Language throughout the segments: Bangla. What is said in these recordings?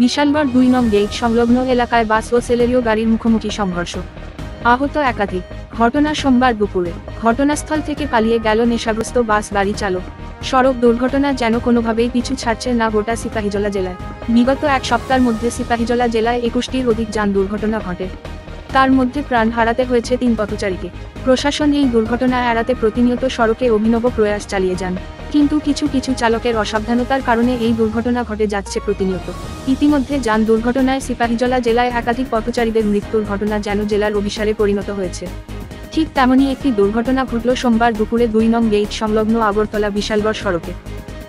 বিশালগড় ২ নং গেট সংলগ্ন এলাকায় বাস ও সেলেরিও গাড়ির মুখোমুখি সংঘর্ষ, আহত একাধিক। ঘটনা সোমবার দুপুরে। ঘটনাস্থল থেকে পালিয়ে গেল নেশাগ্রস্ত বাস গাড়ি চালক। সড়ক দুর্ঘটনা যেন কোনোভাবেই পিছু ছাড়ছে না গোটা সিপাহীজলা জেলায়। বিগত এক সপ্তাহের মধ্যে সিপাহীজলা জেলায় ২১টির অধিক যান দুর্ঘটনা ঘটে। তার মধ্যে প্রাণ হারাতে হয়েছে ৩ পথচারীকে। প্রশাসন এই দুর্ঘটনা এড়াতে প্রতিনিয়ত সড়কে অভিনব প্রয়াস চালিয়ে যান, কিন্তু কিছু কিছু চালকের অসাবধানতার কারণে এই দুর্ঘটনা ঘটে যাচ্ছে প্রতিনিয়ত। ইতিমধ্যে যান দুর্ঘটনায় সিপাহীজলা জেলায় একাধিক পথচারীদের মৃত্যুর ঘটনা যেন জেলার অভিশাপে পরিণত হয়েছে। ঠিক তেমনই একটি দুর্ঘটনা ঘটল সোমবার দুপুরে ২ নং গেট সংলগ্ন আগরতলা বিশালগড় সড়কে।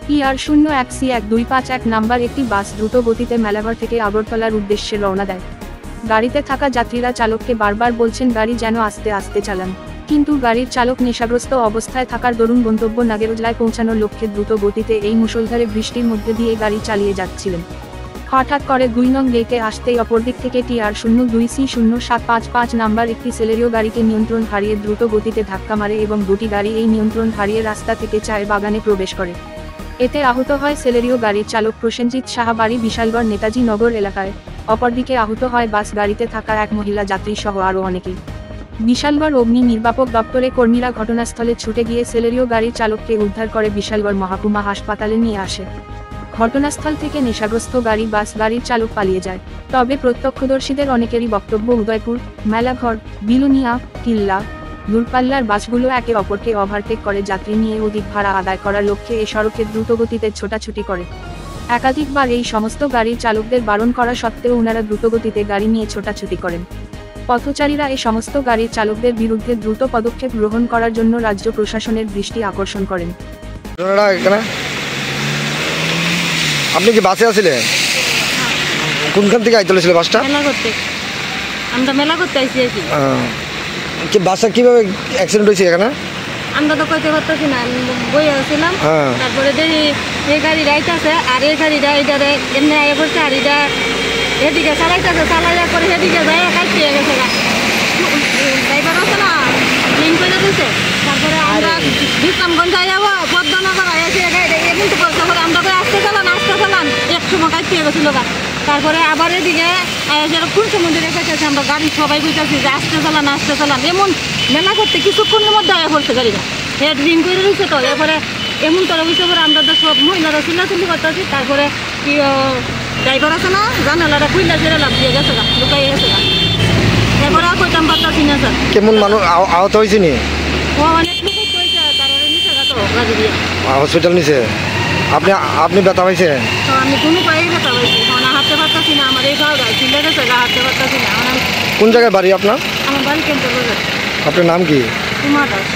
PR01C1251 নাম্বার একটি বাস দ্রুত গতিতে মেলাঘর থেকে আগরতলার উদ্দেশ্যে রওনা দেয়। গাড়িতে থাকা যাত্রীরা চালককে বারবার বলছেন গাড়ি যেন আস্তে আস্তে চালান, কিন্তু গাড়ির চালক নেশাগ্রস্ত অবস্থায় থাকার দরুন গন্তব্য নাগেরজলায় পৌঁছানোর লক্ষ্যে দ্রুত গতিতে এই মুষলধারে বৃষ্টির মধ্যে দিয়ে গাড়ি চালিয়ে যাচ্ছিলেন। হঠাৎ করে ২ নং গেটে আসতেই অপরদিক থেকে TR02C0755 নাম্বার একটি সেলেরিও গাড়িকে নিয়ন্ত্রণ হারিয়ে দ্রুত গতিতে ধাক্কা মারে এবং দুটি গাড়ি এই নিয়ন্ত্রণ হারিয়ে রাস্তা থেকে চায়ের বাগানে প্রবেশ করে। এতে আহত হয় সেলেরিও গাড়ির চালক প্রসেনজিৎ সাহা, বাড়ি বিশালগড় নেতাজি নগর এলাকায়। অপরদিকে আহত হয় বাস গাড়িতে থাকা এক মহিলা যাত্রী সহ আরও অনেকেই। বিশালগড় অগ্নি নির্বাপক দপ্তরে কর্মীরা ঘটনাস্থলে ছুটে গিয়ে সেলেরিও গাড়ির চালককে উদ্ধার করে বিশালগড় মহকুমা হাসপাতালে নিয়ে আসে। ঘটনাস্থল থেকে নেশাগ্রস্ত বাস গাড়ির চালক পালিয়ে যায়। তবে প্রত্যক্ষদর্শীদের অনেকেরই বক্তব্য উদয়পুর, মেলাঘর, বিলুনিয়া, কিল্লা, দূরপাল্লার বাসগুলো একে অপরকে ওভারটেক করে যাত্রী নিয়ে অধিক ভাড়া আদায় করার লক্ষ্যে এ সড়কে দ্রুতগতিতে ছোটাছুটি করে। একাধিকবার এই সমস্ত গাড়ির চালকদের বারণ করা সত্ত্বেও ওনারা দ্রুতগতিতে গাড়ি নিয়ে ছোটাছুটি করেন। পথচারীরা এই সমস্ত গাড়ির চালকদের বিরুদ্ধে দ্রুত পদক্ষেপ গ্রহণ করার জন্য রাজ্য প্রশাসনের দৃষ্টি আকর্ষণ করেন। আপনি কি বাসে আসছিলেন? কোনখান থেকে আইতে ছিল বাসটা? আমরা মেলা করতে আইছি আর কি বাসটা কিভাবে অ্যাক্সিডেন্ট হয়েছে এখানে? আমরা তো কইতে পারতেছি না, বই আসছিলাম। তারপরে দেখি এই গাড়ি রাইতেছে আর এই গাড়িটা এইটারে এমনি আগে পড়ছে আর এটা এদিকে চালাইতেছে, চালাইয়া করে সেদিকে যায় কাটিয়ে গেছে। ড্রাইভার আছে না লিঙ্ক করে দিচ্ছে। তারপরে আমরা বিশ্রামগঞ্জ যাই যাবো পদ্মনগর এসে কিন্তু করতে করে আমরা আসতে চালান এক সময় কাটিয়ে গেছিল। তারপরে আবার এদিকে কোন সমুদ্রে রেখেছে আমরা গাড়ি সবাই বুঝতেছি যে আসতে চালান এমন মেলা করতে কিছুক্ষণের মধ্যে আয়া পড়ছে গাড়িটা। হেড রিং করে রয়েছে তো এরপরে এমন করে বুঝতে পারে আমরা তো সব মহিলারা চিল্লাচিল্লি করতেছি। তারপরে কি ড্রাইভার আছে না জানালাটা খুললে ছেড়ে লাভ দিয়ে গেছে লুকাই গেছে। এরপরে আর কইতাম পারতাছি না স্যার। কেমন মানুষ আহত হয়েছে নি? ও অনেক লোক হয়েছে, তারপরে নিচে গেছে গাড়ি দিয়ে হসপিটাল নিচে। আপনি ব্যথা পাইছে? তো আমি কোনো পায়ে ব্যথা পাইছি, হাঁটতে পারতাছি না। আমার এই ভাওটা ছিলে গেছে, হাঁটতে পারতাছি না। কোন জায়গায় বাড়ি আপনার? আমার বাড়ি কেন্দ্র। আপনার নাম কি? উমা দাস।